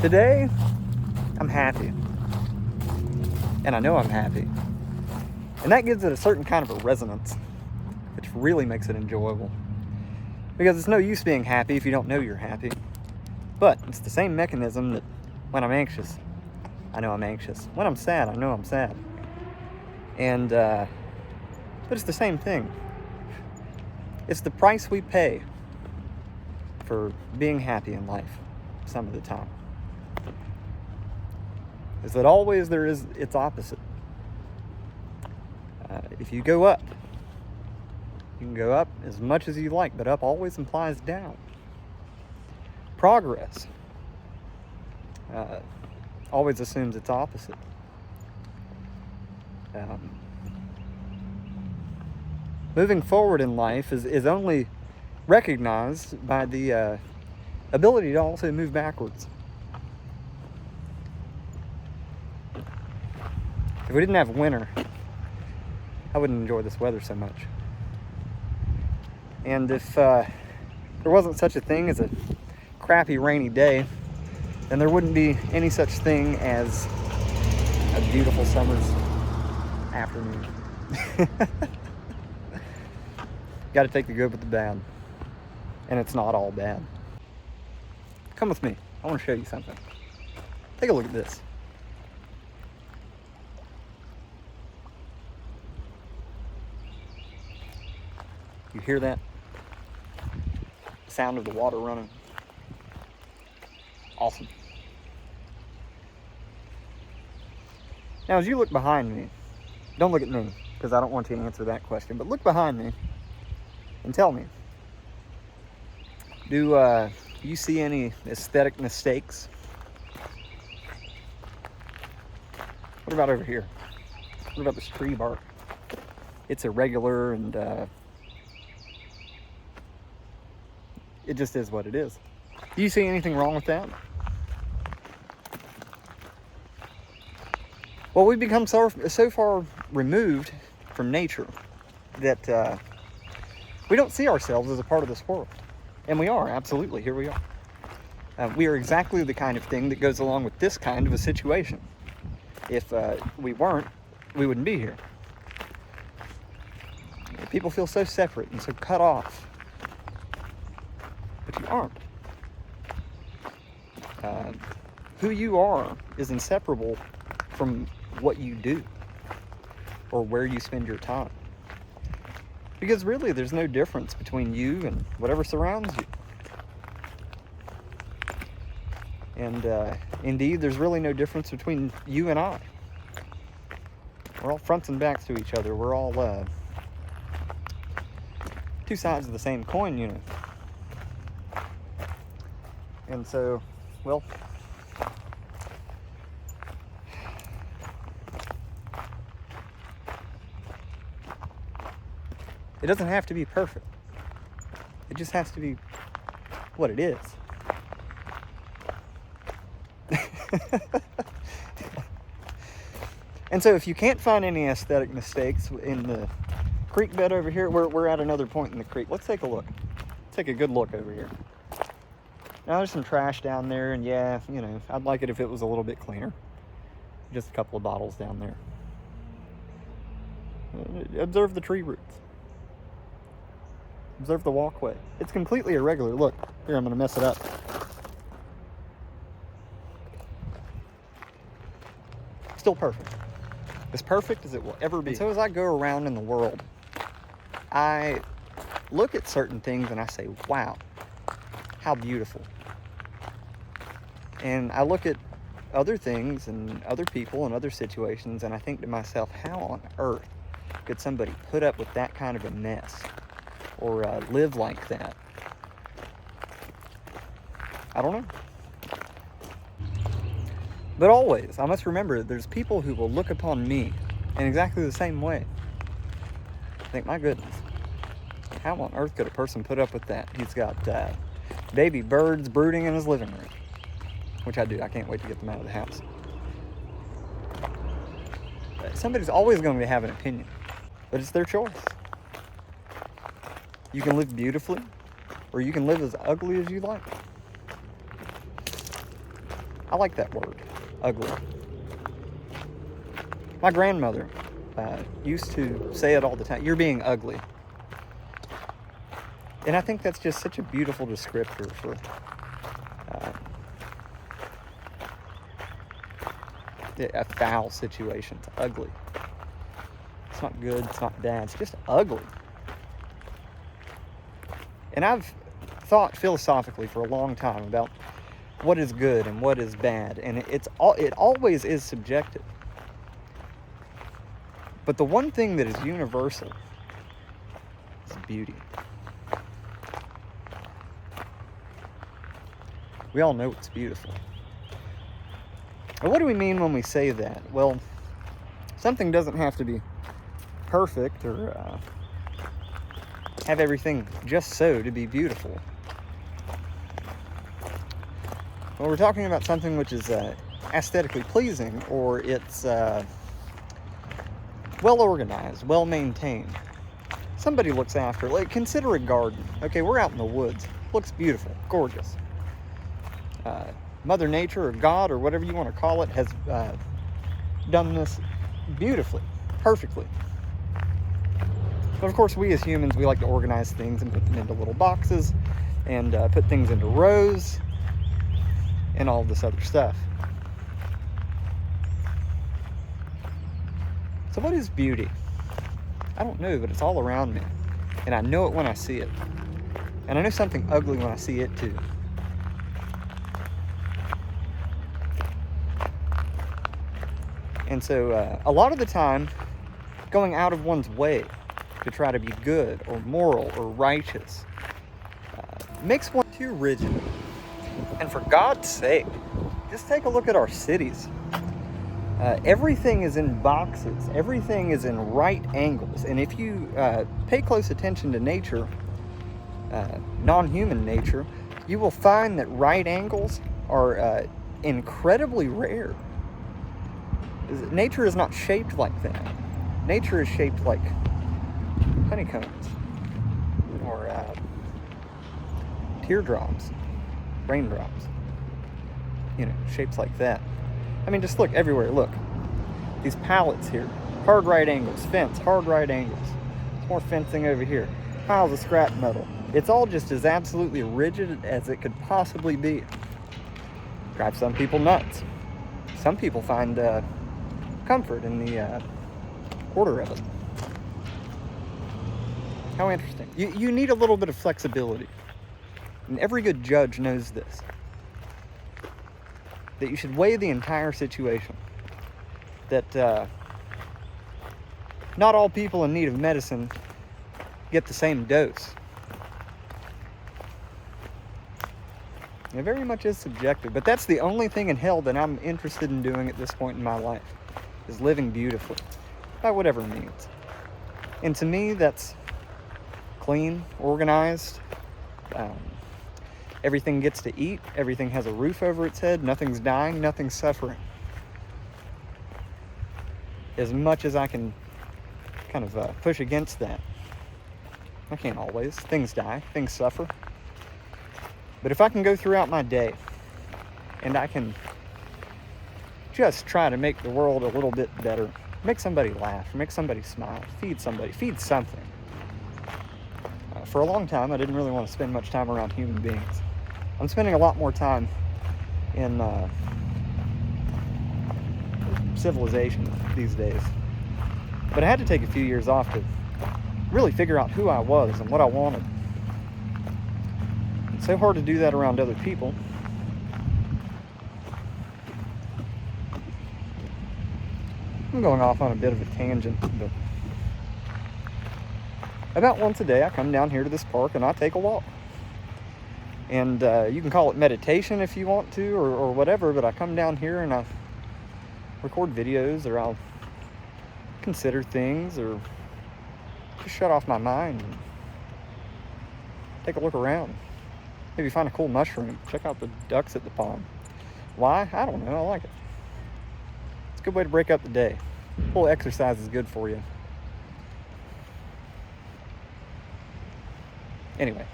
Today, I'm happy. And I know I'm happy. And that gives it a certain kind of a resonance, which really makes it enjoyable. Because it's no use being happy if you don't know you're happy. But it's the same mechanism that when I'm anxious, I know I'm anxious. When I'm sad, I know I'm sad. And, but it's the same thing. It's the price we pay for being happy in life some of the time. Is that always there is its opposite. If you go up, you can go up as much as you like, but up always implies down. Progress always assumes its opposite. Moving forward in life is only recognized by the ability to also move backwards. If we didn't have winter, I wouldn't enjoy this weather so much. And if there wasn't such a thing as a crappy rainy day, then there wouldn't be any such thing as a beautiful summer's afternoon. Got to take the good with the bad. And it's not all bad. Come with me. I want to show you something. Take a look at this. You hear that? Sound of the water running. Awesome. Now, as you look behind me, don't look at me, because I don't want you to answer that question, but look behind me and tell me, do you see any aesthetic mistakes? What about over here? What about this tree bark? It's irregular and it just is what it is. Do you see anything wrong with that? Well, we've become so far removed from nature that we don't see ourselves as a part of this world. And we are, absolutely, here we are. We are exactly the kind of thing that goes along with this kind of a situation. If we weren't, we wouldn't be here. People feel so separate and so cut off. But you aren't. Who you are is inseparable from what you do or where you spend your time. Because really, there's no difference between you and whatever surrounds you. And indeed, there's really no difference between you and I. We're all fronts and backs to each other. We're all two sides of the same coin, you know. And so, well, it doesn't have to be perfect. It just has to be what it is. And so if you can't find any aesthetic mistakes in the creek bed over here, we're at another point in the creek. Let's take a look. Take a good look over here. Now there's some trash down there, and yeah, you know, I'd like it if it was a little bit cleaner. Just a couple of bottles down there. Observe the tree roots. Observe the walkway. It's completely irregular. Look, here, I'm going to mess it up. Still perfect. As perfect as it will ever be. And so as I go around in the world, I look at certain things and I say, wow, how beautiful. And I look at other things and other people and other situations and I think to myself, how on earth could somebody put up with that kind of a mess or live like that? I don't know. But always, I must remember that there's people who will look upon me in exactly the same way. I think, my goodness, how on earth could a person put up with that? He's got baby birds brooding in his living room, which I do. I can't wait to get them out of the house. Somebody's always going to have an opinion, but it's their choice. You can live beautifully, or you can live as ugly as you like. I like that word, ugly. My grandmother used to say it all the time, "You're being ugly." And I think that's just such a beautiful descriptor for a foul situation. It's ugly. It's not good, it's not bad, it's just ugly. And I've thought philosophically for a long time about what is good and what is bad, and it always is subjective. But the one thing that is universal is beauty. We all know it's beautiful. And what do we mean when we say that? Well, something doesn't have to be perfect or have everything just so to be beautiful. Well, we're talking about something which is aesthetically pleasing, or it's well organized, well maintained. Somebody looks after it. Like, consider a garden. Okay, we're out in the woods. Looks beautiful, gorgeous. Mother Nature or God or whatever you want to call it has done this beautifully, perfectly. But of course, we as humans, we like to organize things and put them into little boxes and put things into rows and all this other stuff. So what is beauty? I don't know, but it's all around me. And I know it when I see it. And I know something ugly when I see it too. And so a lot of the time, going out of one's way to try to be good or moral or righteous makes one too rigid. And for God's sake, just take a look at our cities. Everything is in boxes. Everything is in right angles. And if you pay close attention to nature, non-human nature, you will find that right angles are incredibly rare. Nature is not shaped like that. Nature is shaped like honeycombs or teardrops, raindrops, shapes like that. I mean, just look everywhere. Look, these pallets here, hard right angles, fence, hard right angles. There's more fencing over here, piles of scrap metal. It's all just as absolutely rigid as it could possibly be. Drives some people nuts. Some people find comfort in the order of it. How interesting. You need a little bit of flexibility. And every good judge knows this. That you should weigh the entire situation. That not all people in need of medicine get the same dose. It very much is subjective, but that's the only thing in hell that I'm interested in doing at this point in my life, is living beautifully, by whatever means. And to me, that's clean, organized, everything gets to eat, everything has a roof over its head, nothing's dying, nothing's suffering. As much as I can kind of push against that. I can't always. Things die, things suffer. But if I can go throughout my day and I can just try to make the world a little bit better, make somebody laugh, make somebody smile, feed somebody, feed something. For a long time, I didn't really want to spend much time around human beings. I'm spending a lot more time in civilization these days. But I had to take a few years off to really figure out who I was and what I wanted. It's so hard to do that around other people. I'm going off on a bit of a tangent, but about once a day I come down here to this park and I take a walk. And you can call it meditation if you want to, or whatever, but I come down here and I record videos, or I'll consider things, or just shut off my mind and take a look around. Maybe find a cool mushroom. Check out the ducks at the pond. Why? I don't know. I like it. It's a good way to break up the day. A little exercise is good for you. Anyway.